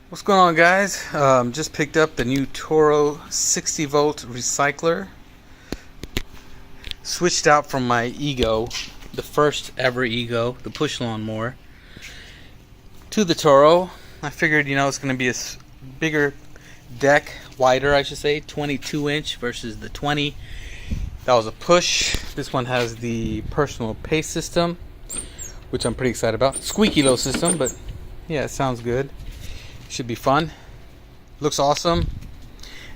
What's going on, guys? Just picked up the new Toro 60 volt recycler. Switched out from my Ego, the first ever Ego, the push lawnmower, to the Toro. I figured, it's going to be a bigger deck, wider I should say, 22 inch versus the 20. That was a push. This one has the personal pace system, which I'm pretty excited about. Squeaky low system, but yeah, it sounds good. Should be fun. Looks awesome.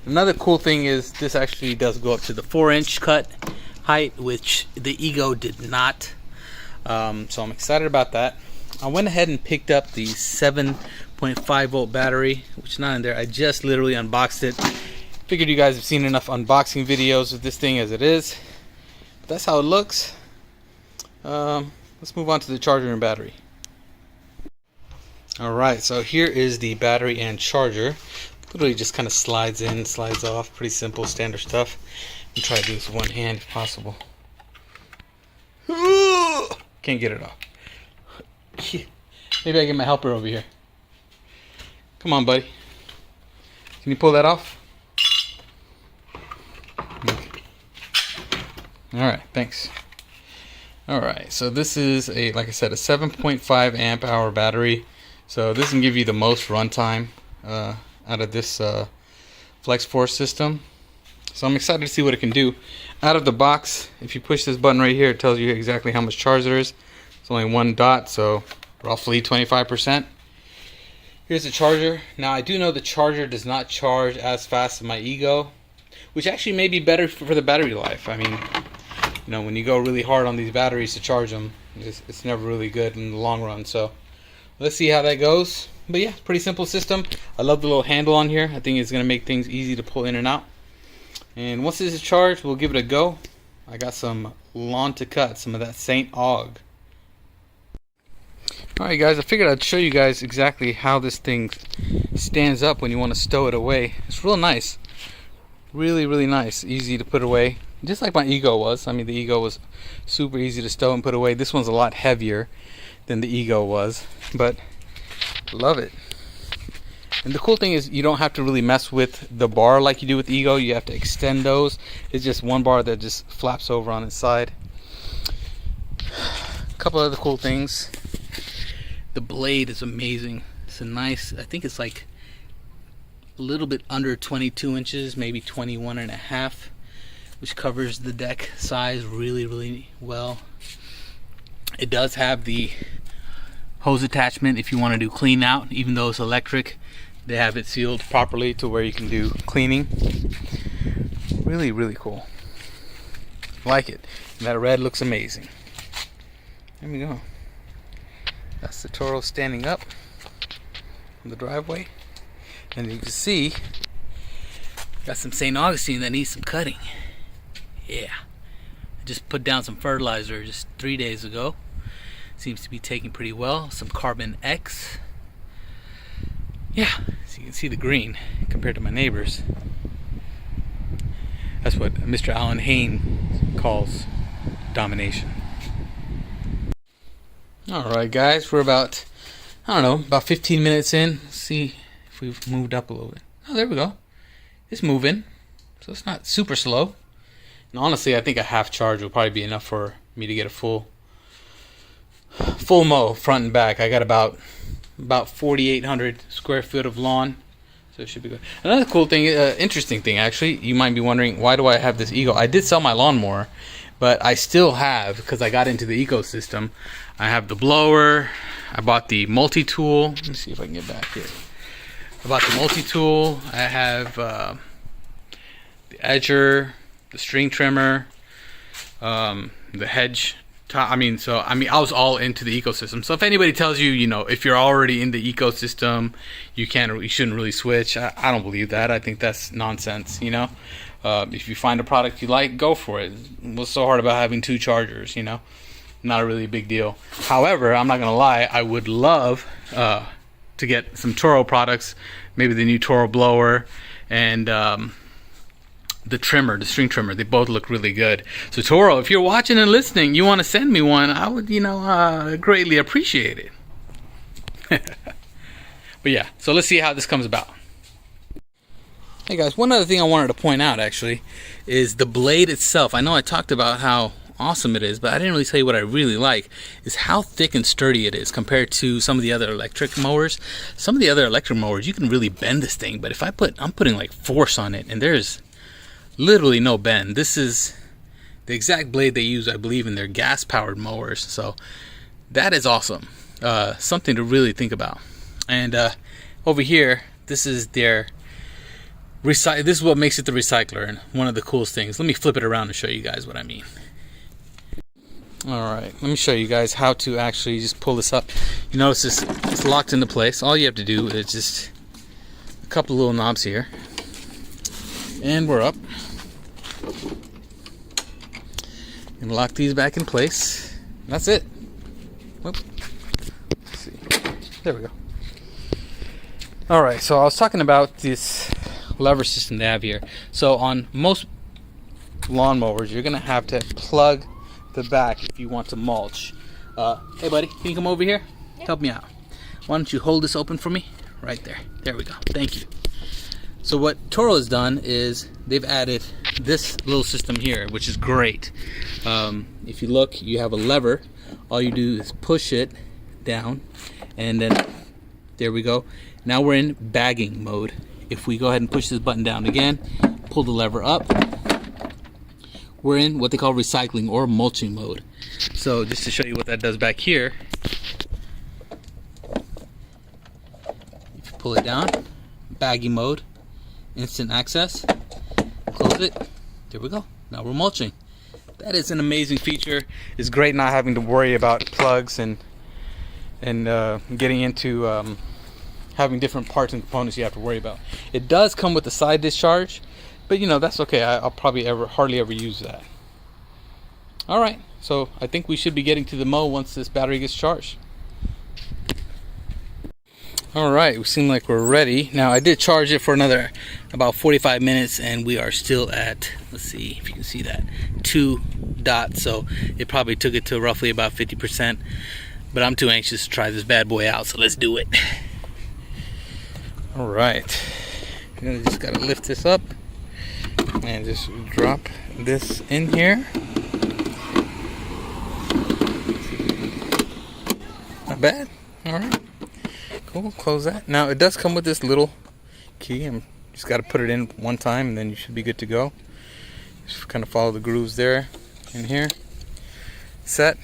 Another cool thing is this actually does go up to the 4-inch cut height, which the Ego did not. So I'm excited about that. I went ahead and picked up the 7.5 volt battery, which is not in there. I just literally unboxed it. Figured you guys have seen enough unboxing videos of this thing as it is. But that's how it looks. Let's move on to the charger and battery. Alright, so here is the battery and charger. Literally just kind of slides in, slides off. Pretty simple, standard stuff. I'm try to do this with one hand if possible. Can't get it off. Maybe I get my helper over here. Come on, buddy. Can you pull that off? Alright, thanks. Alright, so this is like I said, a 7.5 amp hour battery. So this can give you the most runtime out of this Flex Force system. So I'm excited to see what it can do. Out of the box, if you push this button right here, it tells you exactly how much charge there is. It's only one dot, so roughly 25%. Here's the charger. Now I do know the charger does not charge as fast as my Ego, which actually may be better for the battery life. I mean, when you go really hard on these batteries to charge them, it's never really good in the long run. So let's see how that goes. But yeah, pretty simple system. I love the little handle on here. I think it's going to make things easy to pull in and out. And once this is charged, we'll give it a go. I got some lawn to cut, some of that St. Aug. Alright guys, I figured I'd show you guys exactly how this thing stands up when you want to stow it away. It's real nice. Really, really nice. Easy to put away. Just like my Ego was. I mean, the Ego was super easy to stow and put away. This one's a lot heavier than the Ego was, but love it. And the cool thing is you don't have to really mess with the bar like you do with Ego. You have to extend those. It's just one bar that just flaps over on its side. A couple other cool things. The blade is amazing. It's a nice, I think it's like a little bit under 22 inches, maybe 21 and a half, which covers the deck size really, really well. It does have the hose attachment if you want to do clean out. Even though it's electric, they have it sealed properly to where you can do cleaning. Really, really cool. Like it. And that red looks amazing. There we go. That's the Toro standing up in the driveway. And you can see, got some St. Agustin that needs some cutting. Yeah. I just put down some fertilizer just 3 days ago. Seems to be taking pretty well. Some Carbon X. Yeah, so you can see the green compared to my neighbors. That's what Mr. Alan Hain calls domination. Alright guys, we're about, about 15 minutes in. Let's see if we've moved up a little bit. Oh, there we go. It's moving. So it's not super slow. And honestly, I think a half charge will probably be enough for me to get a full mow front and back. I got about 4,800 square foot of lawn, so it should be good. Another cool thing, interesting thing actually, you might be wondering, why do I have this Ego? I did sell my lawnmower, but I still have, because I got into the ecosystem, I have the blower. I bought the multi-tool. Let me see if I can get back here. I bought the multi-tool. I have the edger, the string trimmer, the hedge. I was all into the ecosystem. So if anybody tells you, if you're already in the ecosystem, you shouldn't really switch. I don't believe that. I think that's nonsense. If you find a product you like, go for it. What's so hard about having two chargers? Not a really big deal. However, I'm not gonna lie. I would love to get some Toro products, maybe the new Toro blower and the trimmer, the string trimmer. They both look really good. So Toro, if you're watching and listening, you want to send me one, I would greatly appreciate it. But yeah, so let's see how this comes about. Hey guys, one other thing I wanted to point out actually is the blade itself. I know I talked about how awesome it is, but I didn't really tell you what I really like is how thick and sturdy it is compared to some of the other electric mowers. Some of the other electric mowers, you can really bend this thing, but if I'm putting like force on it, and there's literally no bend. This is the exact blade they use, I believe, in their gas-powered mowers. So that is awesome. Something to really think about. And over here, this is their this is what makes it the recycler, and one of the coolest things. Let me flip it around and show you guys what I mean. Alright, let me show you guys how to actually just pull this up. You notice it's locked into place. All you have to do is just a couple of little knobs here, and we're up. And lock these back in place. That's it. Whoop. Let's see. There we go. Alright, so I was talking about this lever system they have here. So on most lawnmowers, you're gonna have to plug the back if you want to mulch. Hey buddy, can you come over here? Yeah. Help me out. Why don't you hold this open for me? Right there. There we go. Thank you. So what Toro has done is they've added this little system here, which is great. If you look, you have a lever. All you do is push it down, and then there we go. Now we're in bagging mode. If we go ahead and push this button down again, pull the lever up, we're in what they call recycling or mulching mode. So just to show you what that does back here, if you pull it down, bagging mode, instant access, close it, there we go. Now we're mulching. That is an amazing feature. It's great not having to worry about plugs and getting into having different parts and components you have to worry about. It does come with a side discharge, but you know, that's okay. I'll probably hardly ever use that. Alright, so I think we should be getting to the mow once this battery gets charged. Alright, we seem like we're ready. Now I did charge it for another about 45 minutes and we are still at, let's see if you can see that, 2 dots. So it probably took it to roughly about 50%, but I'm too anxious to try this bad boy out, so let's do it. Alright, just gotta lift this up and just drop this in here. Not bad. Alright, cool. Close that. Now it does come with this little key. I'm just got to put it in one time and then you should be good to go. Just kind of follow the grooves there in here. Set.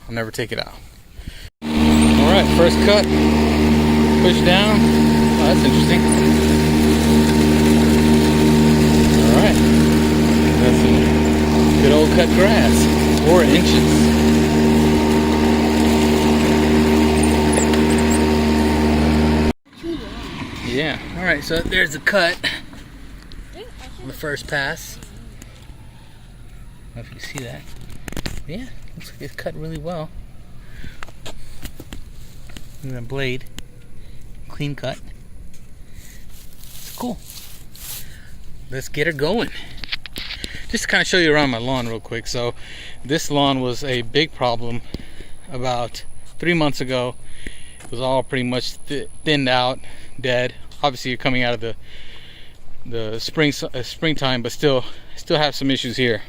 I'll never take it out. Alright, first cut. Push down. Oh, that's interesting. Alright. That's some good old cut grass. 4 inches. Yeah. Alright, so there's the cut on the first pass. I don't know if you can see that. Yeah, looks like it's cut really well. And the blade. Clean cut. It's cool. Let's get her going. Just to kind of show you around my lawn real quick. So this lawn was a big problem about 3 months ago. It was all pretty much thinned out, dead. Obviously you're coming out of the springtime, but still have some issues here.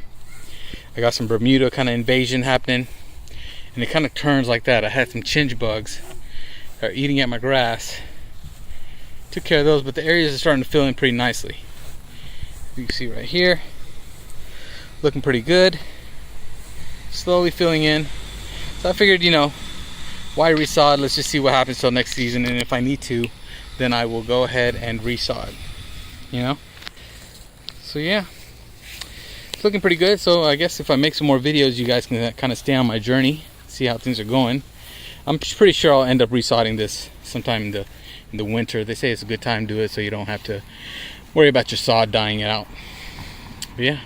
I got some Bermuda kind of invasion happening, and it kind of turns like that. I had some chinch bugs that are eating at my grass. Took care of those, but the areas are starting to fill in pretty nicely. You can see right here, looking pretty good. Slowly filling in. So I figured, you know, why resod? Let's just see what happens till next season, and if I need to, then I will go ahead and resod. You know? So yeah, it's looking pretty good. So I guess if I make some more videos, you guys can kind of stay on my journey, see how things are going. I'm pretty sure I'll end up resodding this sometime in the winter. They say it's a good time to do it so you don't have to worry about your sod dying out. But yeah,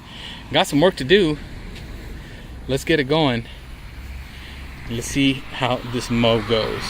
got some work to do. Let's get it going. Let's see how this mow goes.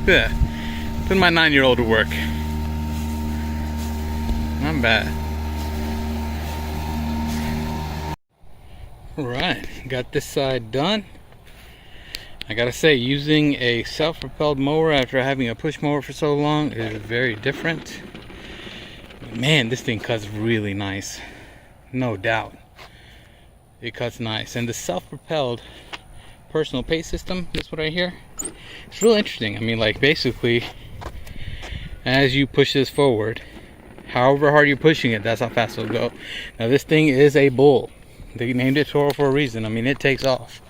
Yeah, put my 9-year-old to work. Not bad. Alright, got this side done. I gotta say, using a self-propelled mower after having a push mower for so long is very different. Man, this thing cuts really nice. No doubt. It cuts nice. And the self-propelled personal pace system, this one right here, it's real interesting. I mean, like, basically, as you push this forward, however hard you're pushing it, that's how fast it'll go. Now, this thing is a bull. They named it Toro for a reason. I mean, it takes off.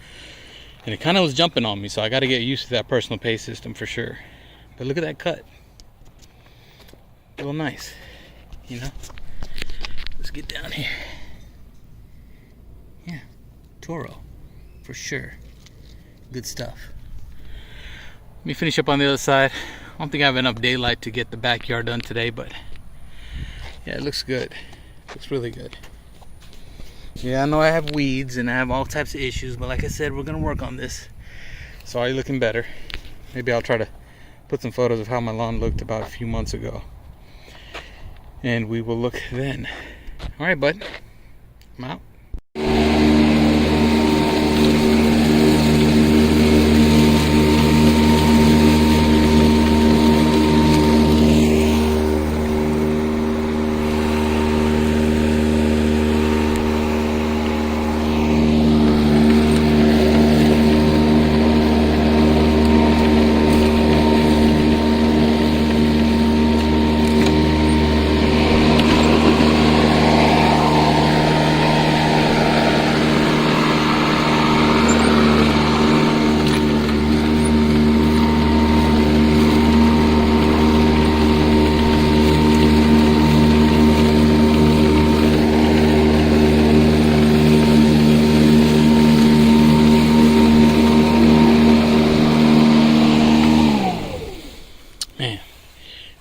And it kind of was jumping on me, so I got to get used to that personal pace system for sure. But look at that cut. Real nice, you know? Let's get down here. Yeah, Toro, for sure. Good stuff. Let me finish up on the other side. I don't think I have enough daylight to get the backyard done today, but yeah, it looks good. Looks really good. Yeah, I know I have weeds and I have all types of issues, but like I said, we're gonna work on this. It's already looking better. Maybe I'll try to put some photos of how my lawn looked about a few months ago, and we will look then. All right, bud, I'm out.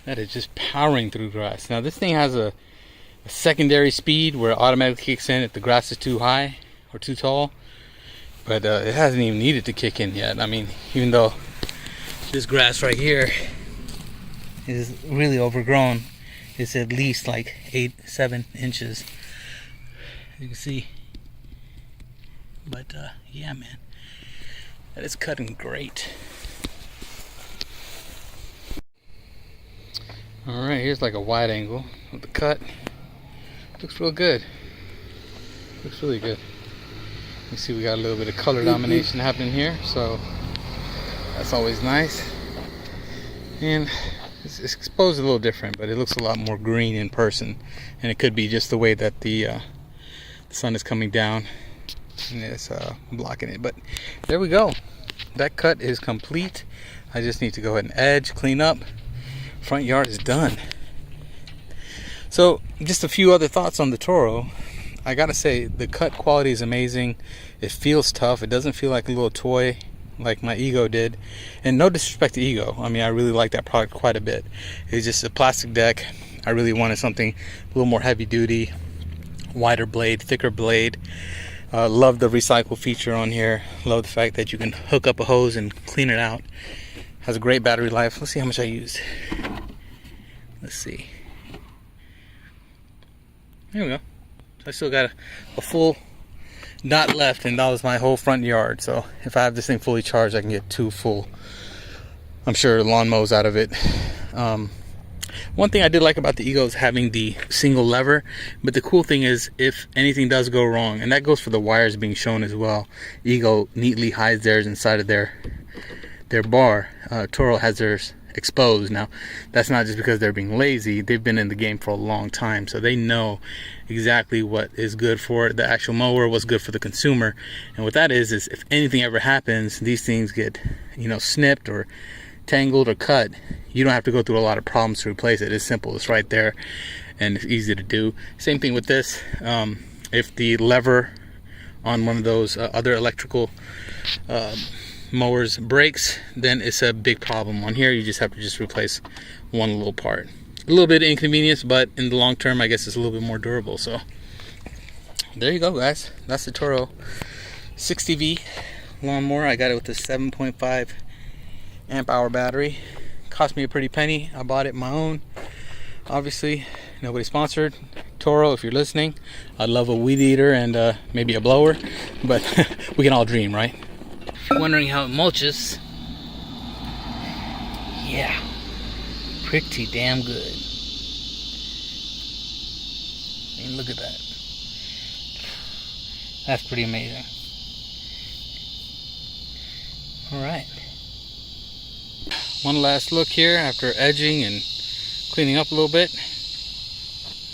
That is just powering through grass. Now this thing has a secondary speed where it automatically kicks in if the grass is too high or too tall, but it hasn't even needed to kick in yet. I mean, even though this grass right here is really overgrown, it's at least like 8-7 inches, you can see. But yeah, man, that is cutting great. Alright, here's like a wide angle of the cut. Looks real good. Looks really good. You see we got a little bit of color domination happening here, so that's always nice. And it's exposed a little different, but it looks a lot more green in person. And it could be just the way that the sun is coming down and it's blocking it. But there we go. That cut is complete. I just need to go ahead and edge, clean up. Front yard is done. So just a few other thoughts on the Toro. I gotta say, the cut quality is amazing. It feels tough. It doesn't feel like a little toy like my Ego did. And no disrespect to Ego, I mean, I really like that product quite a bit. It's just a plastic deck. I really wanted something a little more heavy duty, wider blade, thicker blade. Love the recycle feature on here. Love the fact that you can hook up a hose and clean it out. Has a great battery life. Let's see how much I used. Let's see. There we go. So I still got a full dot left, and that was my whole front yard. So if I have this thing fully charged, I can get 2 full, I'm sure, lawn mows out of it. One thing I did like about the Ego is having the single lever, but the cool thing is if anything does go wrong, and that goes for the wires being shown as well, Ego neatly hides theirs inside of their bar. Toro has theirs exposed. Now that's not just because they're being lazy. They've been in the game for a long time, so they know exactly what is good for the actual mower, what's good for the consumer. And what that is if anything ever happens, these things get, you know, snipped or tangled or cut, you don't have to go through a lot of problems to replace it. It's simple. It's right there and it's easy to do. Same thing with this. If the lever on one of those other electrical mowers breaks, then it's a big problem. On here you just have to just replace one little part. A little bit of inconvenience, but in the long term I guess it's a little bit more durable. So there you go, guys. That's the Toro 60V lawnmower. I got it with a 7.5 amp hour battery. cost me a pretty penny. I bought it my own. Obviously, nobody sponsored. Toro, if you're listening, I'd love a weed eater and maybe a blower, but we can all dream, right? If you're wondering how it mulches, yeah, pretty damn good. I mean, look at that. That's pretty amazing. Alright. One last look here after edging and cleaning up a little bit.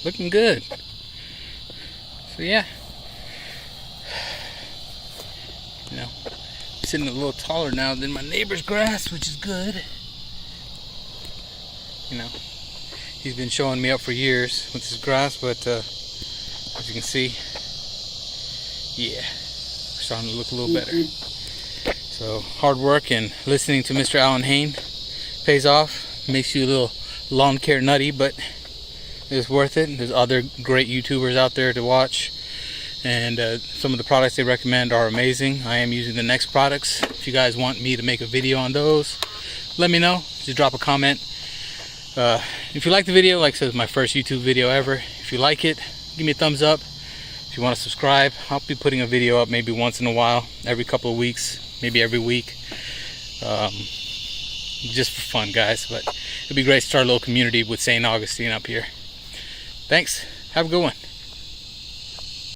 Looking good. So yeah. You know, sitting a little taller now than my neighbor's grass, which is good. You know, he's been showing me up for years with his grass, but as you can see, yeah, we're starting to look a little better. So hard work and listening to Mr. Alan Hain pays off. Makes you a little lawn care nutty, but it's worth it. There's other great YouTubers out there to watch, and some of the products they recommend are amazing. I am using the next products. If you guys want me to make a video on those, let me know. Just drop a comment. If you like the video, like I said, it's my first YouTube video ever. If you like it, give me a thumbs up. If you want to subscribe, I'll be putting a video up maybe once in a while, every couple of weeks, maybe every week. Just for fun, guys, but it'd be great to start a little community with St. Augustine up here. Thanks. Have a good one.